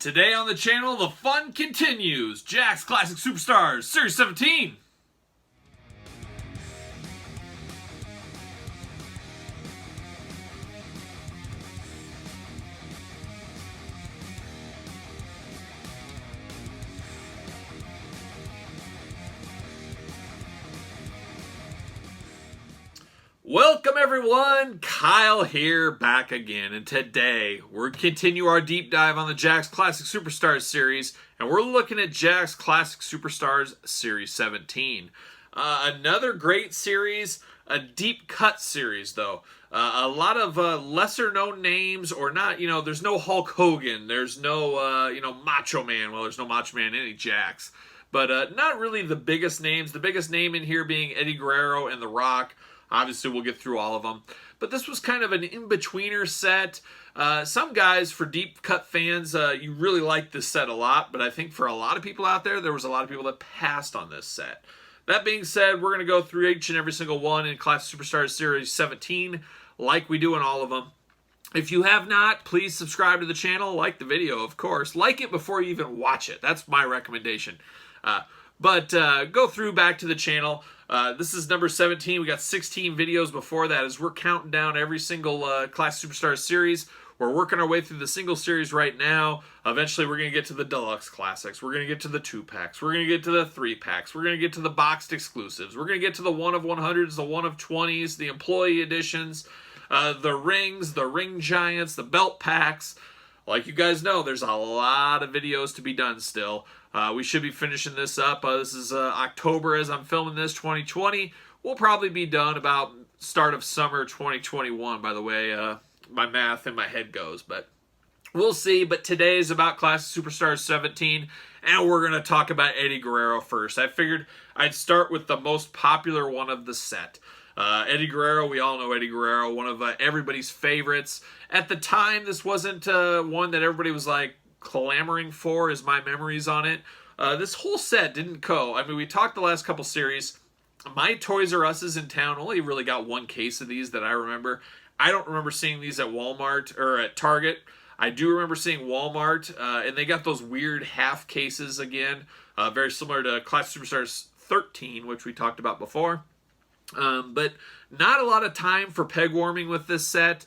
Today on the channel, the fun continues. Jakks Classic Superstars, Series 17. Welcome everyone, Kyle here, back again, and today we're continue our deep dive on the Jakks Classic Superstars series, and we're looking at Jakks Classic Superstars Series 17. Another great series, a deep cut series though. A lot of lesser known names, or not, there's no Hulk Hogan, there's no, Macho Man. Well, there's no Macho Man in any Jakks, but not really the biggest names. The biggest name in here being Eddie Guerrero and The Rock. Obviously, we'll get through all of them. But this was kind of an in-betweener set. Some guys, for deep cut fans, you really like this set a lot. But I think for a lot of people out there, there was a lot of people that passed on this set. That being said, we're going to go through each and every single one in Classic Superstars Series 17, like we do in all of them. If you have not, please subscribe to the channel. Like the video, of course. Like it before you even watch it. That's my recommendation. But go through back to the channel. This is number 17. We got 16 videos before that as we're counting down every single Classic Superstars series. We're working our way through the single series right now. Eventually, we're going to get to the Deluxe Classics. We're going to get to the 2-packs. We're going to get to the 3-packs. We're going to get to the boxed exclusives. We're going to get to the 1 of 100s, the 1 of 20s, the employee editions, the rings, the ring giants, the belt packs. Like you guys know, there's a lot of videos to be done still. We should be finishing this up. This is October as I'm filming this, 2020. We'll probably be done about start of summer 2021, by the way. My math in my head goes, but we'll see. But today is about Classic Superstars 17, and we're going to talk about Eddie Guerrero first. I figured I'd start with the most popular one of the set. Eddie Guerrero, we all know Eddie Guerrero, one of everybody's favorites. At the time, this wasn't one that everybody was like clamoring for, is my memories on it. This whole set didn't go. I mean, we talked the last couple series. My Toys R Us's in town only really got one case of these that I remember. I don't remember seeing these at Walmart or at Target. I do remember seeing Walmart, and they got those weird half cases again, very similar to Classic Superstars 13, which we talked about before. But not a lot of time for peg warming with this set.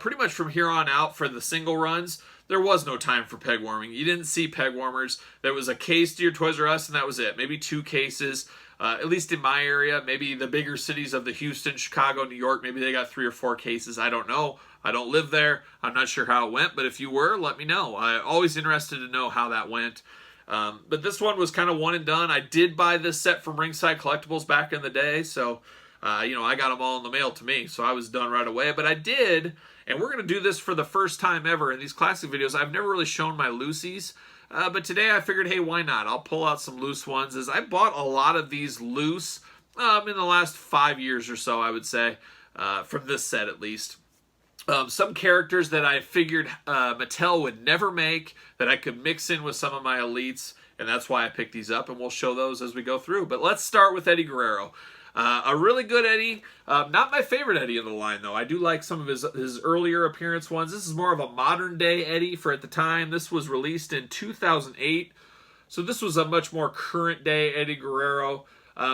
Pretty much from here on out for the single runs, there was no time for peg warming. You didn't see peg warmers. There was a case to your Toys R Us, and that was it. Maybe 2 cases, at least in my area. Maybe the bigger cities of the Houston, Chicago, New York, maybe they got 3 or 4 cases. I don't know. I don't live there. I'm not sure how it went, but if you were, let me know. I'm always interested to know how that went. But this one was kind of one and done. I did buy this set from Ringside Collectibles back in the day, so I got them all in the mail to me, so I was done right away. But I did, and we're going to do this for the first time ever in these classic videos. I've never really shown my loosies, but today I figured, hey, why not? I'll pull out some loose ones, as I bought a lot of these loose in the last 5 years or so, I would say, from this set at least. Some characters that I figured Mattel would never make that I could mix in with some of my elites, and that's why I picked these up, and we'll show those as we go through. But let's start with Eddie Guerrero. A really good Eddie. Not my favorite Eddie in the line, though. I do like some of his earlier appearance ones. This is more of a modern-day Eddie for at the time. This was released in 2008, so this was a much more current-day Eddie Guerrero,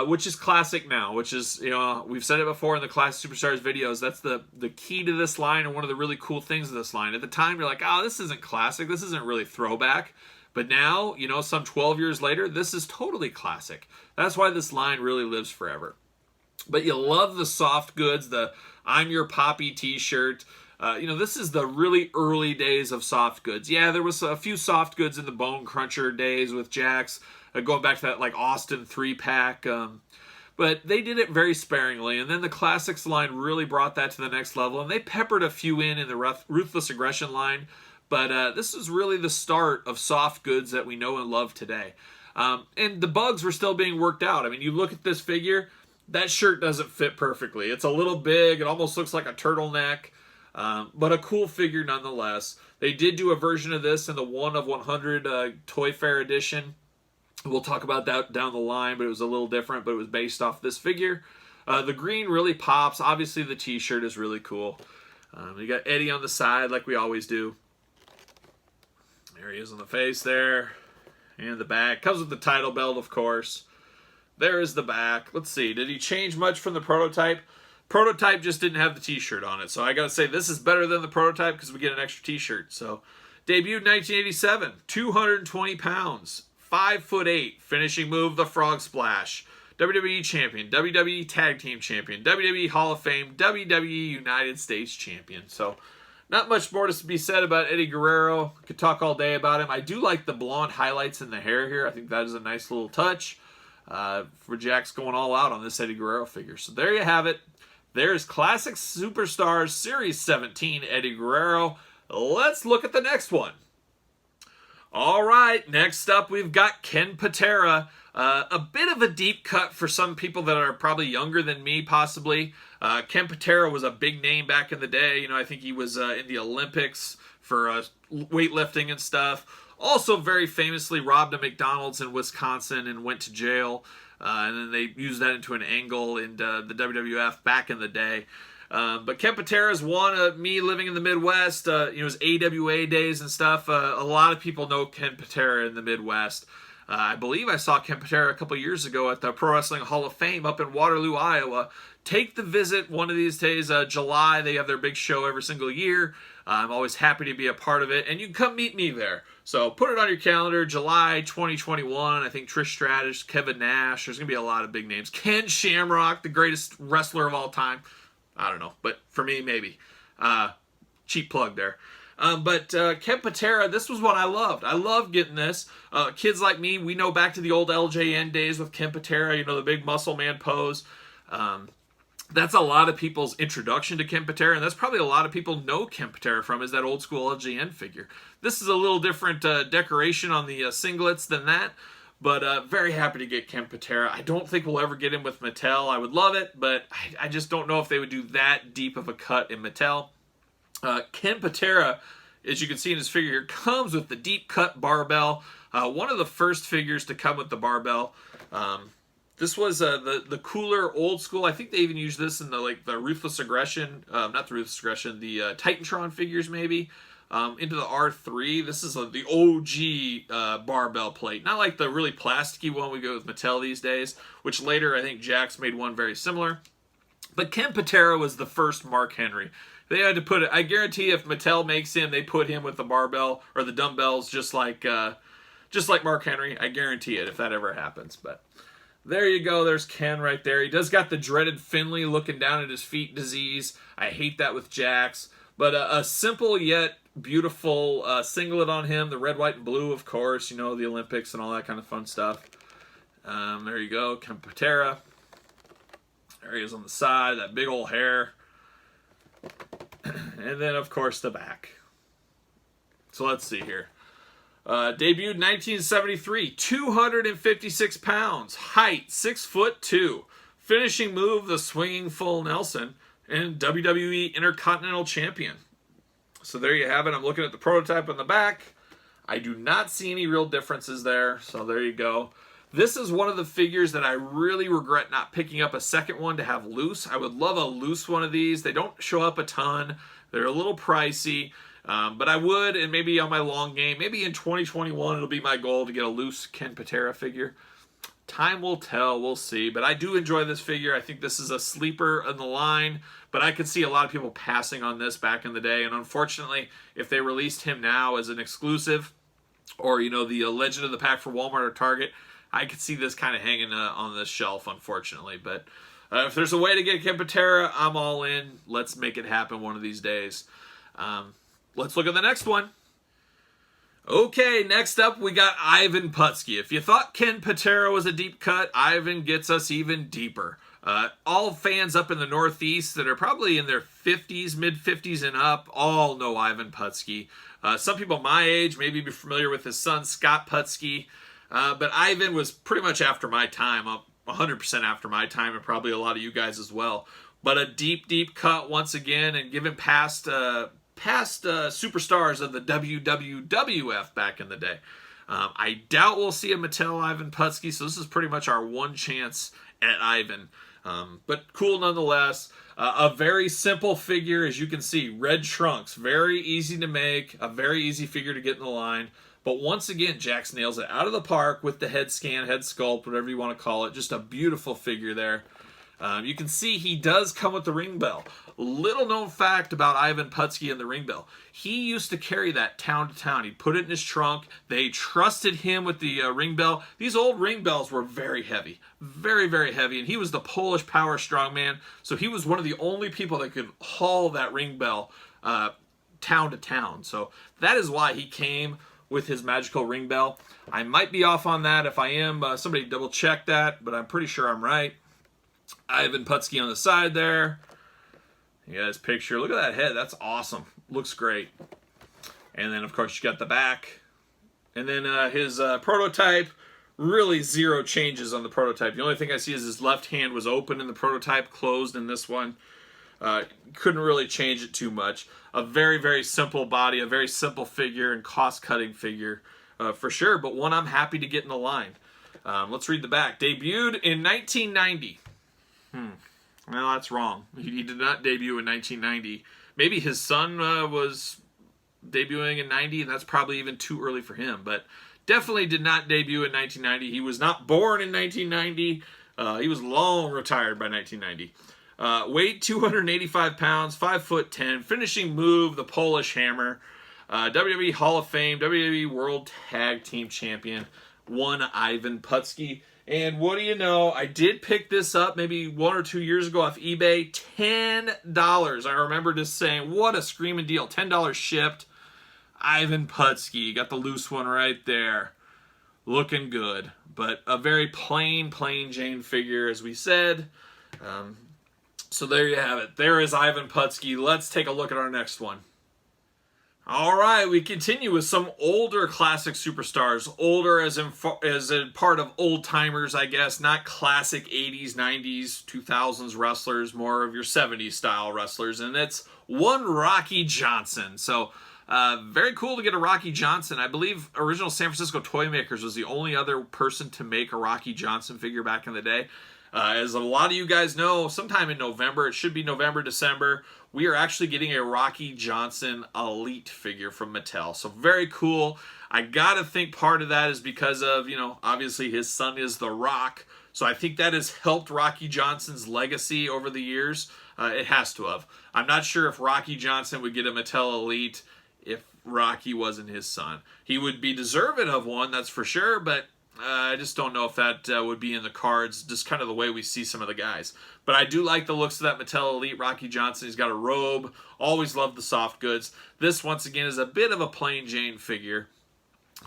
which is classic now, which is, we've said it before in the Classic Superstars videos. That's the key to this line and one of the really cool things of this line. At the time, you're like, oh, this isn't classic. This isn't really throwback. But now, some 12 years later, this is totally classic. That's why this line really lives forever. But you love the soft goods, the I'm Your Poppy t-shirt. This is the really early days of soft goods. Yeah, there was a few soft goods in the Bone Cruncher days with Jakks, going back to that like Austin 3-pack. But they did it very sparingly. And then the Classics line really brought that to the next level. And they peppered a few in the Ruthless Aggression line. But this is really the start of soft goods that we know and love today. And the bugs were still being worked out. I mean, you look at this figure, that shirt doesn't fit perfectly. It's a little big. It almost looks like a turtleneck. But a cool figure nonetheless. They did do a version of this in the 1 of 100 Toy Fair edition. We'll talk about that down the line, but it was a little different, but it was based off this figure. The green really pops. Obviously, the t-shirt is really cool. You got Eddie on the side like we always do. There he is on the face there. And the back. Comes with the title belt, of course. There is the back. Let's see. Did he change much from the prototype? Prototype just didn't have the t-shirt on it. So I got to say this is better than the prototype because we get an extra t-shirt. So debuted 1987. 220 pounds. 5'8". Finishing move, the Frog Splash. WWE Champion. WWE Tag Team Champion. WWE Hall of Fame. WWE United States Champion. So not much more to be said about Eddie Guerrero. Could talk all day about him. I do like the blonde highlights in the hair here. I think that is a nice little touch for Jakks going all out on this Eddie Guerrero figure. So there you have it. There's Classic Superstars Series 17 Eddie Guerrero. Let's look at the next one. All right, next up we've got Ken Patera. A bit of a deep cut for some people that are probably younger than me, possibly. Ken Patera was a big name back in the day. You know, I think he was in the Olympics for weightlifting and stuff. Also, very famously robbed a McDonald's in Wisconsin and went to jail. And then they used that into an angle in the WWF back in the day. But Ken Patera's one of me living in the Midwest. His AWA days and stuff. A lot of people know Ken Patera in the Midwest. I believe I saw Ken Patera a couple years ago at the Pro Wrestling Hall of Fame up in Waterloo, Iowa. Take the visit one of these days. July, they have their big show every single year. I'm always happy to be a part of it, and you can come meet me there. So put it on your calendar, July 2021. I think Trish Stratus, Kevin Nash. There's going to be a lot of big names. Ken Shamrock, the greatest wrestler of all time. I don't know, but for me, maybe. Cheap plug there. But Ken Patera, this was what I loved. I loved getting this. Kids like me, we know back to the old LJN days with Ken Patera, you know, the big muscle man pose. That's a lot of people's introduction to Ken Patera, and that's probably a lot of people know Ken Patera from, is that old school LJN figure. This is a little different decoration on the singlets than that, but very happy to get Ken Patera. I don't think we'll ever get him with Mattel. I would love it, but I just don't know if they would do that deep of a cut in Mattel. Ken Patera, as you can see in his figure here, comes with the deep cut barbell. One of the first figures to come with the barbell. This was the cooler old school. I think they even used this in the Ruthless Aggression, not the Ruthless Aggression, the Titantron figures maybe, into the R3. This is the OG barbell plate, not like the really plasticky one we go with Mattel these days, which later I think Jakks made one very similar. But Ken Patera was the first Mark Henry. They had to put it. I guarantee if Mattel makes him, they put him with the barbell or the dumbbells, just like Mark Henry. I guarantee it if that ever happens. But there you go. There's Ken right there. He does got the dreaded Finley looking down at his feet disease. I hate that with Jakks. But a simple yet beautiful singlet on him. The red, white, and blue, of course. You know, the Olympics and all that kind of fun stuff. There you go. Ken Patera. There he is on the side. That big old hair. And then, of course, the back. So let's see here. Debuted 1973, 256 pounds, height 6'2", finishing move the swinging full Nelson, and WWE Intercontinental Champion. So there you have it. I'm looking at the prototype on the back. I do not see any real differences there, so there you go. This is one of the figures that I really regret not picking up a second one to have loose. I would love a loose one of these. They don't show up a ton. They're a little pricey. But I would, and maybe on my long game, maybe in 2021, it'll be my goal to get a loose Ken Patera figure. Time will tell. We'll see. But I do enjoy this figure. I think this is a sleeper in the line. But I could see a lot of people passing on this back in the day. And unfortunately, if they released him now as an exclusive, or, you know, the Legend of the Pack for Walmart or Target, I could see this kind of hanging on this shelf, unfortunately. But if there's a way to get Ken Patera, I'm all in. Let's make it happen one of these days. Let's look at the next one. Okay, next up we got Ivan Putski. If you thought Ken Patera was a deep cut, Ivan gets us even deeper. All fans up in the Northeast that are probably in their 50s, mid-50s and up, all know Ivan Putski. Some people my age maybe be familiar with his son, Scott Putski. But Ivan was pretty much after my time, 100% after my time, and probably a lot of you guys as well. But a deep, deep cut once again, and given past superstars of the WWF back in the day. I doubt we'll see a Mattel Ivan Putski, so this is pretty much our one chance at Ivan. But cool nonetheless. A very simple figure, as you can see. Red trunks, very easy to make, a very easy figure to get in the line. But once again, Jakks nails it out of the park with the head scan, head sculpt, whatever you want to call it. Just a beautiful figure there. You can see he does come with the ring bell. Little known fact about Ivan Putski and the ring bell. He used to carry that town to town. He'd put it in his trunk. They trusted him with the ring bell. These old ring bells were very heavy. Very, very heavy. And he was the Polish power strongman. So he was one of the only people that could haul that ring bell town to town. So that is why he came with his magical ring bell. I might be off on that. If I am, somebody double check that. But I'm pretty sure I'm right. Ivan Putski on the side there. You got his picture. Look at that head. That's awesome. Looks great. And then, of course, you got the back. And then his prototype. Really zero changes on the prototype. The only thing I see is his left hand was open in the prototype, closed in this one. Couldn't really change it too much. A very, very simple body. A very simple figure and cost-cutting figure for sure. But one I'm happy to get in the line. Let's read the back. Debuted in 1990. Well, that's wrong. He did not debut in 1990. Maybe his son was debuting in 90, and that's probably even too early for him. But definitely did not debut in 1990. He was not born in 1990. He was long retired by 1990. Weight 285 pounds, 5'10", finishing move, the Polish Hammer. WWE Hall of Fame, WWE World Tag Team Champion, one Ivan Putski. And what do you know, I did pick this up maybe 1 or 2 years ago off eBay. $10. I remember just saying, what a screaming deal. $10 shipped. Ivan Putski. Got the loose one right there. Looking good. But a very plain Jane figure, as we said. So there you have it. There is Ivan Putski. Let's take a look at our next one. All right, we continue with some older classic superstars. Older as in part of old timers, I guess. Not classic 80s, 90s, 2000s wrestlers. More of your 70s style wrestlers. And it's one Rocky Johnson. So very cool to get a Rocky Johnson. I believe original San Francisco Toy Makers was the only other person to make a Rocky Johnson figure back in the day. As a lot of you guys know, sometime in November, it should be November, December, we are actually getting a Rocky Johnson Elite figure from Mattel. So very cool. I gotta think part of that is because of, obviously his son is The Rock. So I think that has helped Rocky Johnson's legacy over the years. It has to have. I'm not sure if Rocky Johnson would get a Mattel Elite if Rocky wasn't his son. He would be deserving of one, that's for sure, but I just don't know if that would be in the cards, just kind of the way we see some of the guys. But I do like the looks of that Mattel Elite Rocky Johnson. He's got a robe. Always loved the soft goods. This, once again, is a bit of a plain Jane figure.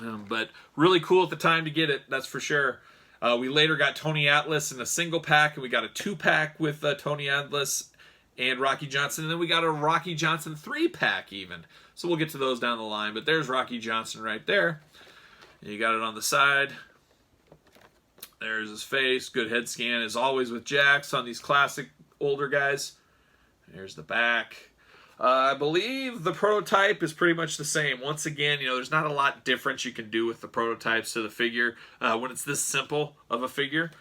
But really cool at the time to get it, that's for sure. We later got Tony Atlas in a single pack, and we got a 2-pack with Tony Atlas and Rocky Johnson. And then we got a Rocky Johnson 3-pack even. So we'll get to those down the line. But there's Rocky Johnson right there. And you got it on the side. There's his face. Good head scan as always with Jakks on these classic older guys. There's the back. I believe the prototype is pretty much the same. Once again, there's not a lot different you can do with the prototypes to the figure when it's this simple of a figure.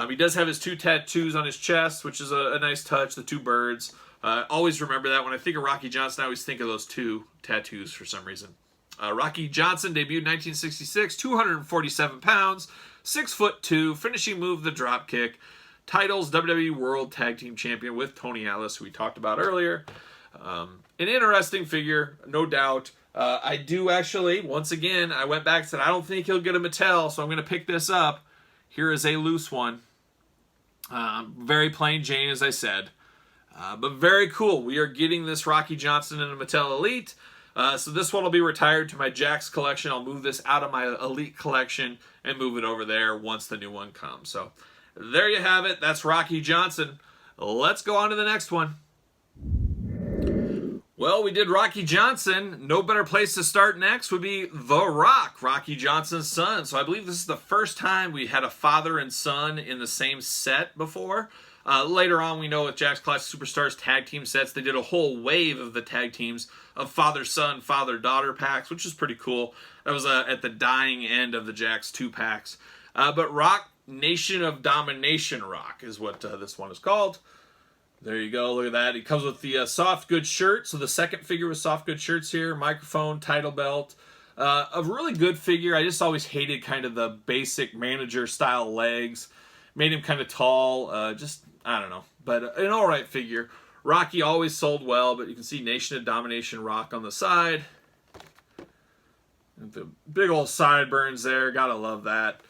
He does have his 2 tattoos on his chest, which is a nice touch, the 2 birds. Always remember that. When I think of Rocky Johnson, I always think of those 2 tattoos for some reason. Rocky Johnson debuted in 1966, 247 pounds, 6'2", finishing move the drop kick. Titles WWE World Tag Team Champion with Tony Atlas, who we talked about earlier. An interesting figure, no doubt. I do actually, once again, I went back and said, I don't think he'll get a Mattel, so I'm going to pick this up. Here is a loose one. Very plain Jane, as I said. But very cool. We are getting this Rocky Johnson in a Mattel Elite. So this one will be retired to my Jakks collection. I'll move this out of my Elite collection and move it over there once the new one comes. So there you have it. That's Rocky Johnson. Let's go on to the next one. Well, we did Rocky Johnson. No better place to start next would be The Rock, Rocky Johnson's son. So I believe this is the first time we had a father and son in the same set before. Later on, we know with Jakks Classic Superstars tag team sets, they did a whole wave of the tag teams of father-son, father-daughter packs, which is pretty cool. That was at the dying end of the Jakks 2-packs. But Rock, Nation of Domination Rock is what this one is called. There you go. Look at that. It comes with the soft goods shirt. So the second figure with soft goods shirts here. Microphone, title belt. A really good figure. I just always hated kind of the basic manager style legs. Made him kind of tall. I don't know. But an alright figure. Rocky always sold well, but you can see Nation of Domination Rock on the side. The big old sideburns there. Gotta love that.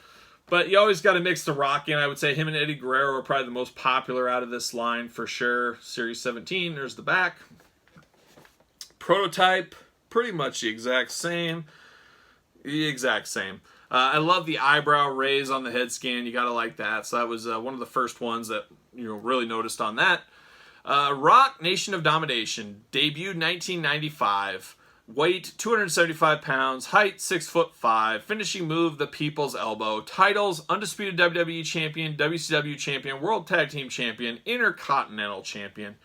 But you always got to mix the Rock in. I would say him and Eddie Guerrero are probably the most popular out of this line for sure. Series 17, there's the back. Prototype, pretty much the exact same. I love the eyebrow raise on the head scan. You got to like that. So that was one of the first ones that really noticed on that. Rock, Nation of Domination, debuted 1995. Weight, 275 pounds. Height, 6'5". Finishing move, the People's Elbow. Titles, Undisputed WWE Champion, WCW Champion, World Tag Team Champion, Intercontinental Champion.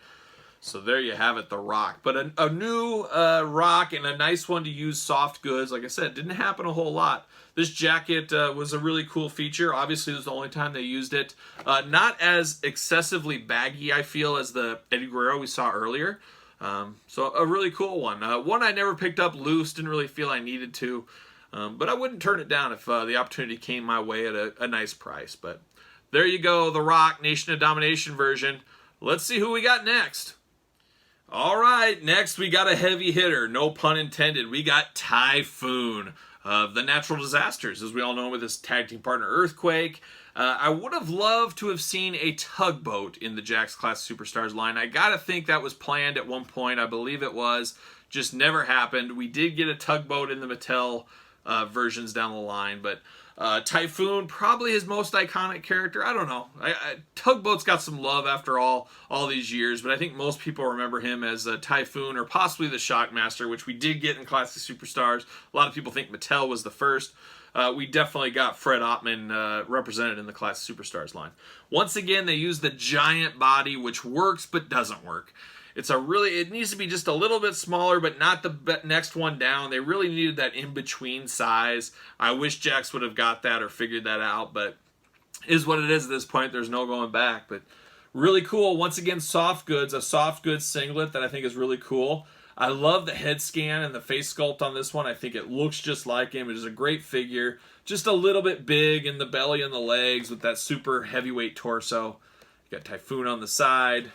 So there you have it, The Rock. But a new Rock and a nice one to use soft goods. Like I said, didn't happen a whole lot. This jacket was a really cool feature. Obviously, this was the only time they used it. Not as excessively baggy, I feel, as the Eddie Guerrero we saw earlier. So a really cool one. One I never picked up loose, didn't really feel I needed to. But I wouldn't turn it down if the opportunity came my way at a nice price. But there you go, The Rock, Nation of Domination version. Let's see who we got next. All right, next we got a heavy hitter, no pun intended. We got Typhoon of the Natural Disasters, as we all know, with his tag team partner Earthquake. I would have loved to have seen a tugboat in the Jakks Classic Superstars line. I gotta think that was planned at one point. I believe it was. Just never happened. We did get a tugboat in the Mattel versions down the line, but Typhoon, probably his most iconic character. I don't know. Tugboat's got some love after all these years, but I think most people remember him as Typhoon or possibly the Shockmaster, which we did get in Classic Superstars. A lot of people think Mattel was the first. We definitely got Fred Ottman represented in the Classic Superstars line. Once again, they use the giant body, which works but doesn't work. It needs to be just a little bit smaller, but not the next one down. They really needed that in-between size. I wish Jakks would have got that or figured that out, but it is what it is at this point. There's no going back, but really cool. Once again, soft goods, a soft goods singlet that I think is really cool. I love the head scan and the face sculpt on this one. I think it looks just like him. It is a great figure. Just a little bit big in the belly and the legs with that super heavyweight torso. You got Typhoon on the side.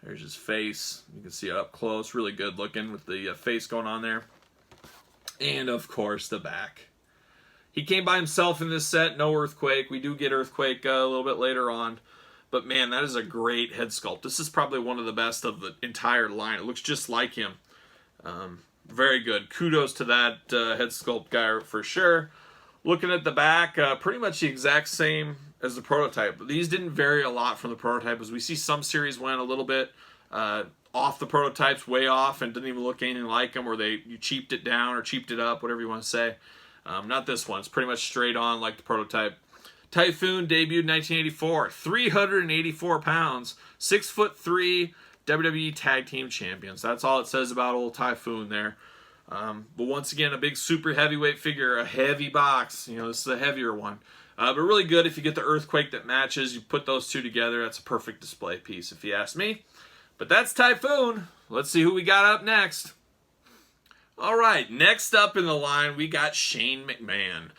There's his face. You can see it up close. Really good looking with the face going on there. And, of course, the back. He came by himself in this set. No Earthquake. We do get Earthquake a little bit later on. But, man, that is a great head sculpt. This is probably one of the best of the entire line. It looks just like him. Very good. Kudos to that head sculpt guy for sure. Looking at the back, pretty much the exact same as the prototype. These didn't vary a lot from the prototype, as we see some series went a little bit off the prototypes, way off, and didn't even look anything like them, or you cheaped it down or cheaped it up, whatever you want to say. Not this one. It's pretty much straight on like the prototype. Typhoon debuted 1984, 384 pounds, 6'3", WWE Tag Team Champions. That's all it says about old Typhoon there. But once again, a big super heavyweight figure, a heavy box. This is a heavier one. But really good if you get the Earthquake that matches. You put those two together, that's a perfect display piece if you ask me. But that's Typhoon. Let's see who we got up next. All right, next up in the line, we got Shane McMahon.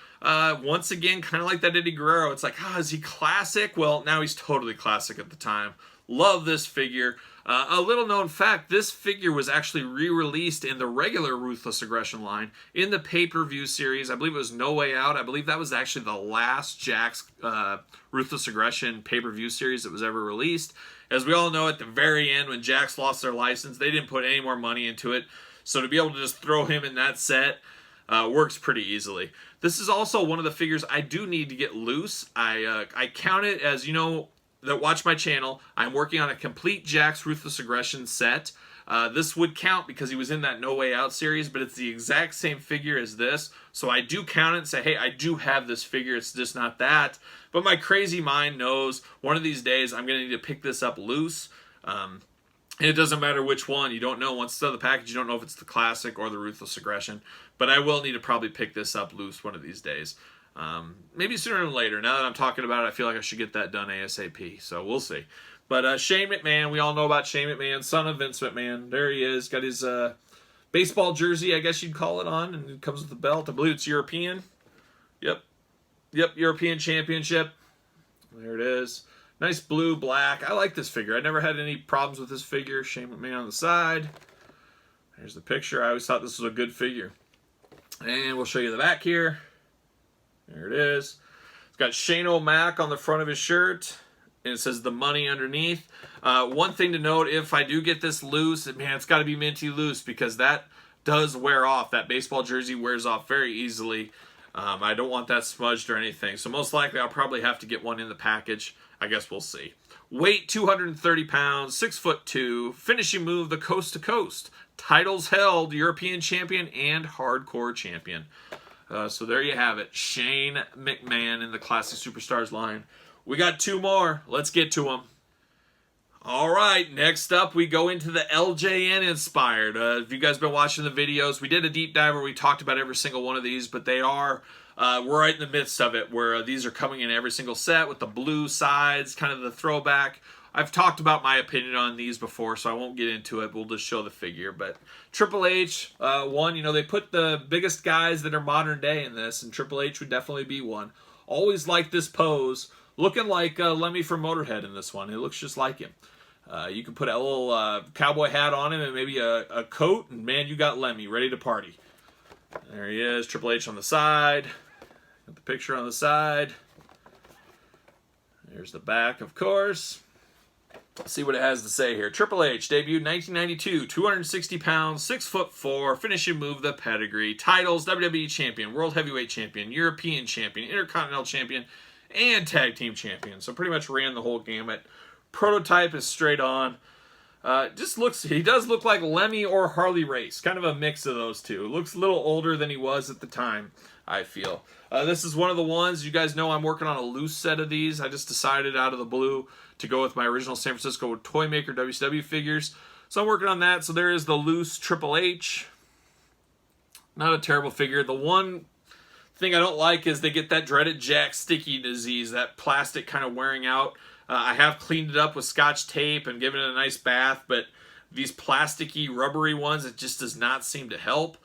Once again, kind of like that Eddie Guerrero. It's like, is he classic? Well, now he's totally classic at the time. Love this figure. A little known fact, this figure was actually re-released in the regular Ruthless Aggression line in the pay-per-view series. I believe it was No Way Out. I believe that was actually the last Jakks Ruthless Aggression pay-per-view series that was ever released. As we all know, at the very end, when Jakks lost their license, they didn't put any more money into it. So to be able to just throw him in that set works pretty easily. This is also one of the figures I do need to get loose. I count it as, that watch my channel, I'm working on a complete Jakks Ruthless Aggression set. This would count because he was in that No Way Out series, but it's the exact same figure as this. So I do count it and say, hey, I do have this figure. It's just not that. But my crazy mind knows one of these days I'm going to need to pick this up loose. And it doesn't matter which one. You don't know. Once it's out of the package, you don't know if it's the Classic or the Ruthless Aggression. But I will need to probably pick this up loose one of these days. Maybe sooner than later. Now that I'm talking about it, I feel like I should get that done ASAP. So we'll see. But Shane McMahon, we all know about Shane McMahon, son of Vince McMahon. There he is. Got his baseball jersey, I guess you'd call it on, and it comes with the belt. I believe it's European. Yep, European Championship. There it is. Nice blue, black. I like this figure. I never had any problems with this figure. Shane McMahon on the side. There's the picture. I always thought this was a good figure. And we'll show you the back here. There it is. It's got Shane O'Mac on the front of his shirt. And it says the money underneath. One thing to note, if I do get this loose, man, it's got to be minty loose because that does wear off. That baseball jersey wears off very easily. I don't want that smudged or anything. So most likely I'll probably have to get one in the package. I guess we'll see. Weight 230 pounds, 6'2", finishing move the coast to coast. Titles held, European champion and hardcore champion. So there you have it. Shane McMahon in the Classic Superstars line. We got 2 more. Let's get to them. All right, next up we go into the LJN Inspired. If you guys been watching the videos, we did a deep dive where we talked about every single one of these, but they are, we're right in the midst of it where these are coming in every single set with the blue sides, kind of the throwback. I've talked about my opinion on these before, so I won't get into it. We'll just show the figure. But Triple H, one, you know, they put the biggest guys that are modern day in this, and Triple H would definitely be one. Always like this pose. Looking like Lemmy from Motorhead in this one. It looks just like him. You can put a little cowboy hat on him and maybe a coat, and man, you got Lemmy ready to party. There he is, Triple H on the side. Got the picture on the side. There's the back, of course. Let's see what it has to say here. Triple H debuted 1992, 260 pounds, 6'4", finishing move the pedigree. Titles, WWE Champion, World Heavyweight Champion, European Champion, Intercontinental Champion, and Tag Team Champion. So pretty much ran the whole gamut. Prototype is straight on. Just looks, he does look like Lemmy or Harley Race. Kind of a mix of those two. Looks a little older than he was at the time, I feel. This is one of the ones, you guys know I'm working on a loose set of these. I just decided out of the blue to go with my original San Francisco Toy Maker WCW figures. So I'm working on that. So there is the loose Triple H. Not a terrible figure. The one thing I don't like is they get that dreaded Jakks sticky disease, that plastic kind of wearing out. I have cleaned it up with Scotch tape and given it a nice bath, but these plasticky, rubbery ones, it just does not seem to help.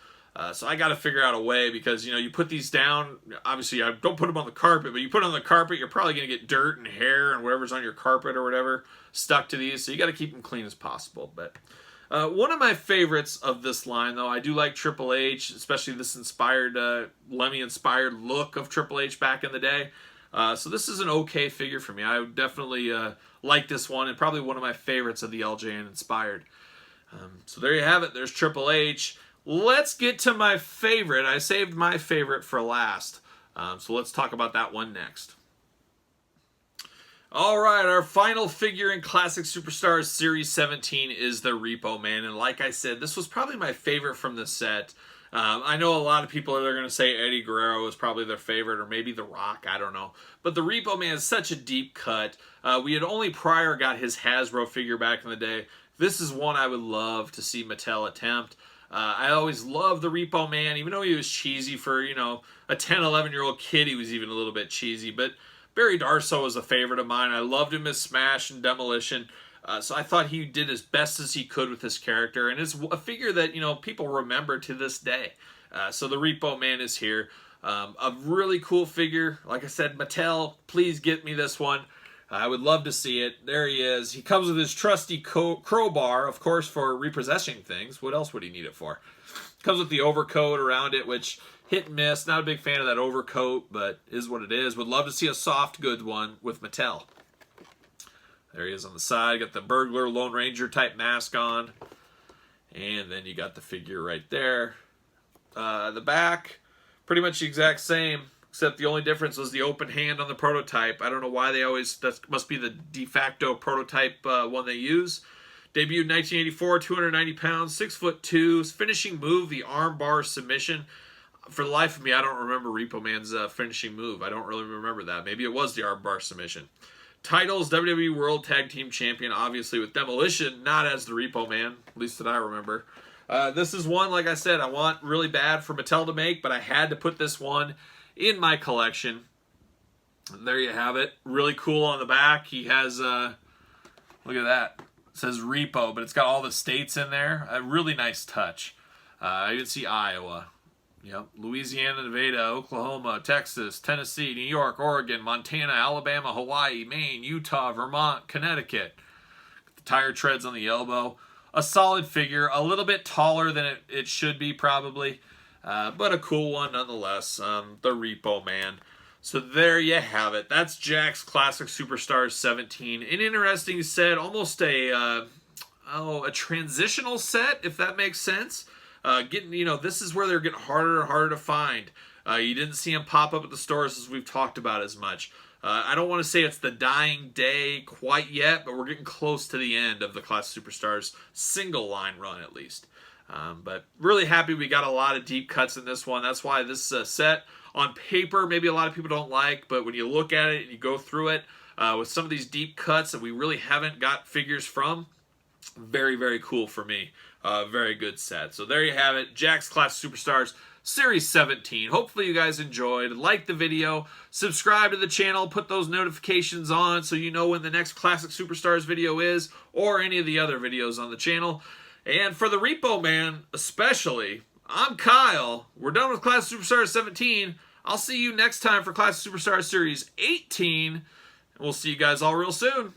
So I got to figure out a way because, you know, you put these down, obviously I don't put them on the carpet, but you put them on the carpet, you're probably going to get dirt and hair and whatever's on your carpet or whatever stuck to these. So you got to keep them clean as possible. But one of my favorites of this line, though, I do like Triple H, especially this inspired, Lemmy-inspired look of Triple H back in the day. So this is an okay figure for me. I would definitely like this one, and probably one of my favorites of the LJN Inspired. So there you have it. There's Triple H. Let's get to my favorite. I saved my favorite for last. So let's talk about that one next. All right, our final figure in Classic Superstars Series 17 is the Repo Man. And like I said, this was probably my favorite from the set. I know a lot of people are going to say Eddie Guerrero is probably their favorite, or maybe The Rock, I don't know. But the Repo Man is such a deep cut. We had only prior got his Hasbro figure back in the day. This is one I would love to see Mattel attempt. I always loved the Repo Man, even though he was cheesy for, you know, a 10, 11-year-old kid, he was even a little bit cheesy. But Barry Darsow was a favorite of mine. I loved him as Smash and Demolition. So I thought he did as best as he could with this character. And it's a figure that, you know, people remember to this day. So the Repo Man is here. A really cool figure. Like I said, Mattel, please get me this one. I would love to see it. There he is. He comes with his trusty crowbar, of course, for repossessing things. What else would he need it for? Comes with the overcoat around it, which hit and miss. Not a big fan of that overcoat, but is what it is. Would love to see a soft goods one with Mattel. There he is on the side. Got the burglar Lone Ranger type mask on. And then you got the figure right there. The back, pretty much the exact same, except the only difference was the open hand on the prototype. I don't know why they always, that must be the de facto prototype one they use. Debuted 1984, 290 pounds, 6'2", finishing move, the arm bar submission. For the life of me, I don't remember Repo Man's finishing move. I don't really remember that. Maybe it was the arm bar submission. Titles, WWE World Tag Team Champion, obviously with Demolition, not as the Repo Man, at least that I remember. This is one, like I said, I want really bad for Mattel to make, but I had to put this one in my collection. And there you have it. Really cool on the back. He has, look at that. It says Repo, but it's got all the states in there. A really nice touch. I even see Iowa. Yep. Louisiana, Nevada, Oklahoma, Texas, Tennessee, New York, Oregon, Montana, Alabama, Hawaii, Maine, Utah, Vermont, Connecticut. The tire treads on the elbow. A solid figure. A little bit taller than it should be probably. But a cool one nonetheless. The Repo Man. So there you have it. That's Jakks Classic Superstars 17. An interesting set. Almost a transitional set, if that makes sense. This is where they're getting harder and harder to find. You didn't see them pop up at the stores as we've talked about as much. I don't want to say it's the dying day quite yet, but we're getting close to the end of the Classic Superstars single line run at least. But really happy we got a lot of deep cuts in this one. That's why this set on paper maybe a lot of people don't like, but when you look at it and you go through it with some of these deep cuts that we really haven't got figures from, very, very cool for me. Very good set. So there you have it. Jakks Classic Superstars Series 17. Hopefully you guys enjoyed. Like the video. Subscribe to the channel. Put those notifications on so you know when the next Classic Superstars video is, or any of the other videos on the channel. And for the Repo Man especially, I'm Kyle. We're done with Classic Superstars 17. I'll see you next time for Classic Superstars Series 18. And we'll see you guys all real soon.